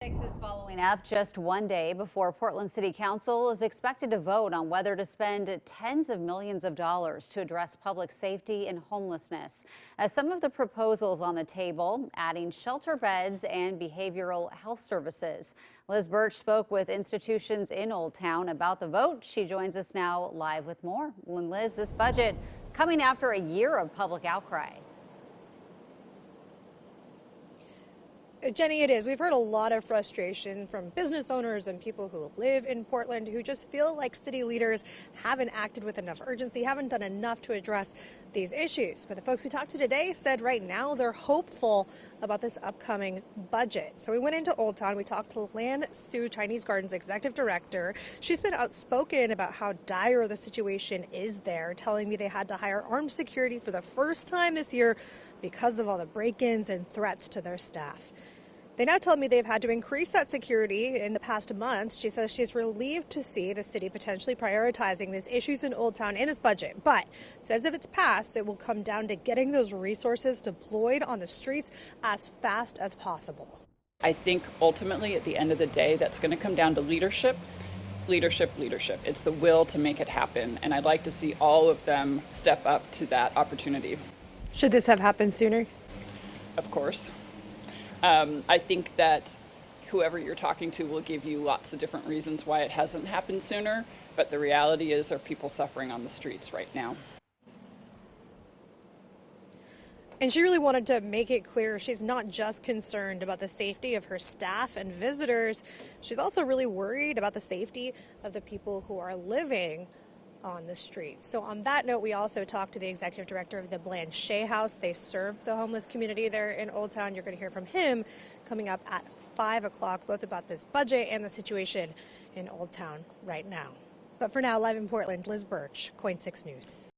Six is following up just one day before Portland City Council is expected to vote on whether to spend tens of millions of dollars to address public safety and homelessness. As some of the proposals on the table, adding shelter beds and behavioral health services. Liz Birch spoke with institutions in Old Town about the vote. She joins us now live with more. And Liz, this budget coming after a year of public outcry. Jenny, it is. We've heard a lot of frustration from business owners and people who live in Portland who just feel like city leaders haven't acted with enough urgency, haven't done enough to address these issues. But the folks we talked to today said right now they're hopeful about this upcoming budget. So we went into Old Town. We talked to Lan Su, Chinese Gardens executive director. She's been outspoken about how dire the situation is there, telling me they had to hire armed security for the first time this year because of all the break-ins and threats to their staff. They now told me they've had to increase that security in the past months. She says she's relieved to see the city potentially prioritizing these issues in Old Town in its budget, but says if it's passed, it will come down to getting those resources deployed on the streets as fast as possible. I think ultimately at the end of the day, that's going to come down to leadership. Leadership. It's the will to make it happen, and I'd like to see all of them step up to that opportunity. Should this have happened sooner? Of course. I think that whoever you're talking to will give you lots of different reasons why it hasn't happened sooner, but the reality is there are people suffering on the streets right now. And she really wanted to make it clear she's not just concerned about the safety of her staff and visitors. She's also really worried about the safety of the people who are living on the streets. So on that note, we also talked to the executive director of the Blanchet House. They serve the homeless community there in Old Town. You're going to hear from him coming up at 5 o'clock, both about this budget and the situation in Old Town right now. But for now, live in Portland, Liz Birch, KOIN 6 News.